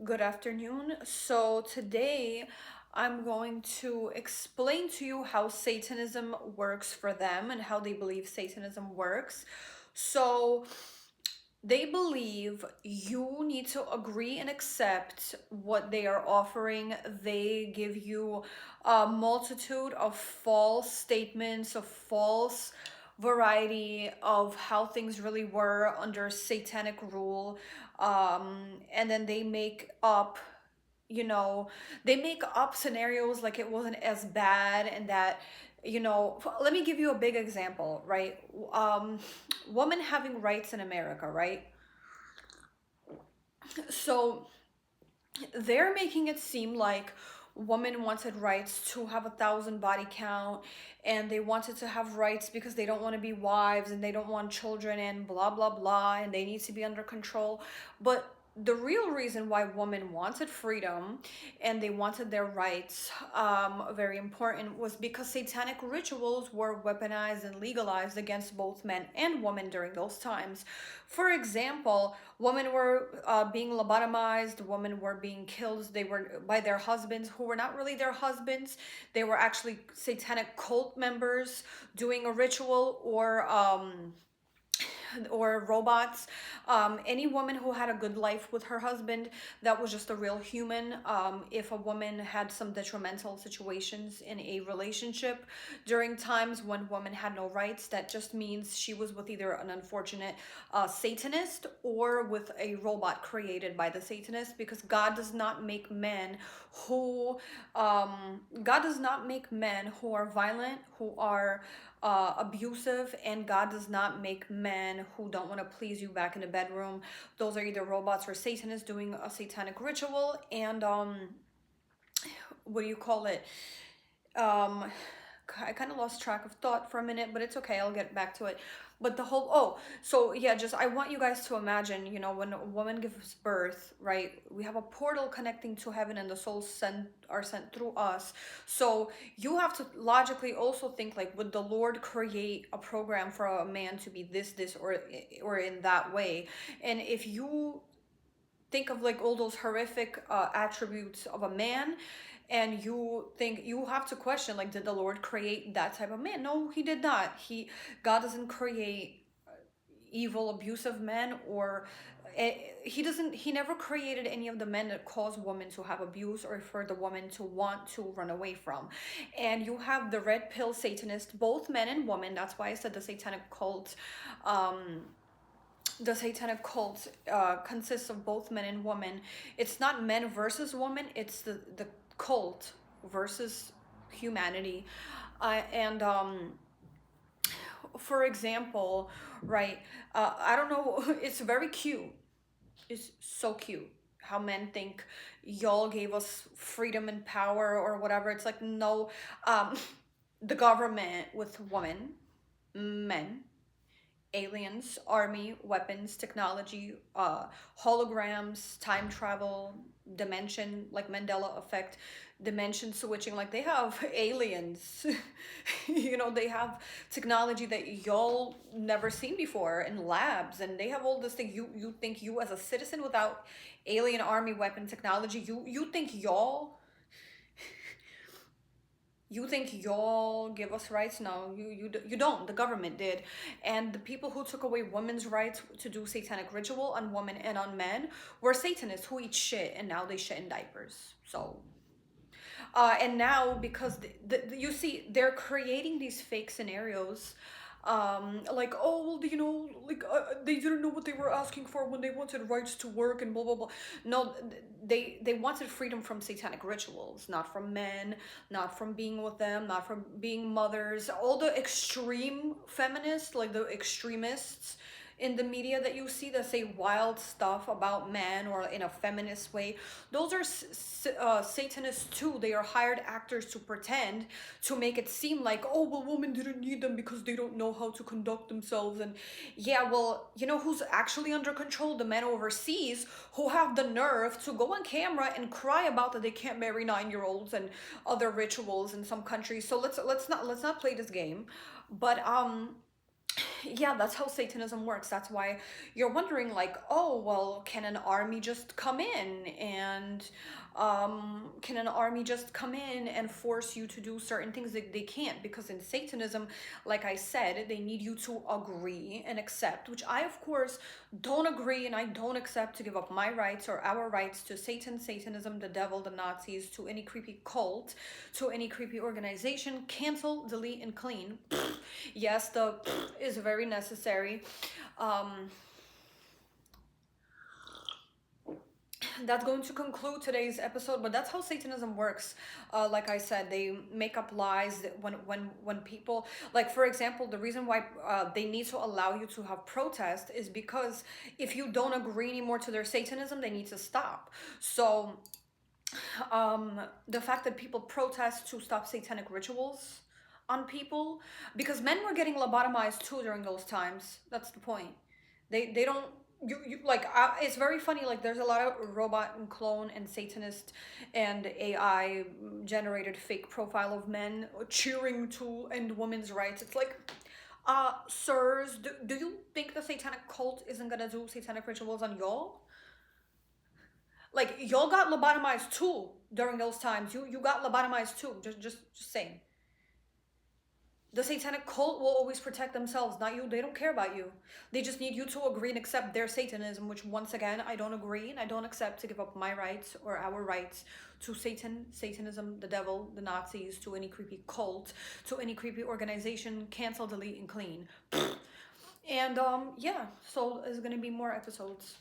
Good afternoon. So today I'm going to explain to you how Satanism works for them and how they believe Satanism works. So they believe you need to agree and accept what they are offering. They give you a multitude of false statements, of false variety of how things really were under satanic rule. And then they make up, they make up scenarios like it wasn't as bad, and that, let me give you a big example, right? Women having rights in America, right? So they're making it seem like women wanted rights to have 1,000 body count, and they wanted to have rights because they don't want to be wives and they don't want children and blah blah blah, and they need to be under control. But the real reason why women wanted freedom and they wanted their rights, very important, was because satanic rituals were weaponized and legalized against both men and women during those times. For example, women were being lobotomized, women were being killed, they were by their husbands who were not really their husbands. They were actually satanic cult members doing a ritual, or robots. Any woman who had a good life with her husband, that was just a real human. If a woman had some detrimental situations in a relationship during times when women had no rights, that just means she was with either an unfortunate Satanist or with a robot created by the Satanist, because God does not make men who are violent, who are abusive, and God does not make men who don't want to please you back in the bedroom. Those are either robots or Satanists doing a satanic ritual. And what do you call it? um I kind of lost track of thought for a minute, but it's okay, I'll get back to it. But the whole, so yeah, just I want you guys to imagine, when a woman gives birth, right? We have a portal connecting to heaven, and the souls are sent through us. So you have to logically also think, like, would the Lord create a program for a man to be this, or in that way? And if you think of like all those horrific attributes of a man, and you think, you have to question, like, did the Lord create that type of man? No, he did not. God doesn't create evil, abusive men, or he never created any of the men that cause women to have abuse or for the woman to want to run away from. And you have the red pill Satanist, both men and women. That's why I said um the satanic cult consists of both men and women. It's not men versus women, it's the cult versus humanity. And For example, right, I don't know, it's very cute. It's so cute how men think y'all gave us freedom and power or whatever. It's like, no. The government with women, men, aliens, army, weapons, technology, holograms, time travel, dimension, like Mandela effect, dimension switching. Like, they have aliens. They have technology that y'all never seen before in labs, and they have all this thing. You think, you as a citizen without alien army weapon technology, you think y'all give us rights? No, you don't. The government did. And the people who took away women's rights to do satanic ritual on women and on men were Satanists who eat shit, and now they shit in diapers. So and now, because you see, they're creating these fake scenarios, like, oh well, like, they didn't know what they were asking for when they wanted rights to work and blah blah blah. No, they wanted freedom from satanic rituals, not from men, not from being with them, not from being mothers. All the extreme feminists, like the extremists in the media that you see that say wild stuff about men or in a feminist way, those are Satanists too. They are hired actors to pretend, to make it seem like, oh well, women didn't need them because they don't know how to conduct themselves. And yeah, well, you know who's actually under control? The men overseas, who have the nerve to go on camera and cry about that they can't marry 9-year-olds and other rituals in some countries. So let's not play this game. But Yeah, that's how Satanism works. That's why you're wondering, like, oh, well, can an army just come in and can an army just come in and force you to do certain things that they can't? Because in Satanism, like I said, they need you to agree and accept, which I, of course, don't agree and I don't accept to give up my rights or our rights to Satan, Satanism, the devil, the Nazis, to any creepy cult, to any creepy organization. Cancel, delete, and clean. Yes, the is very necessary. Um, that's going to conclude today's episode, but that's how Satanism works. Like I said, they make up lies that when people, like, for example, the reason why they need to allow you to have protest is because if you don't agree anymore to their Satanism, they need to stop. So the fact that people protest to stop satanic rituals on people, because men were getting lobotomized too during those times. That's the point. They don't, you like, it's very funny, like there's a lot of robot and clone and satanist and AI generated fake profile of men cheering to end women's rights. It's like, sirs, do you think the satanic cult isn't gonna do satanic rituals on y'all? Like, y'all got lobotomized too during those times. You got lobotomized too. Just saying. The satanic cult will always protect themselves, not you. They don't care about you. They just need you to agree and accept their Satanism, which once again I don't agree and I don't accept to give up my rights or our rights to Satan, Satanism, the devil, the Nazis, to any creepy cult, to any creepy organization. Cancel, delete, and clean. And yeah, so there's gonna be more episodes.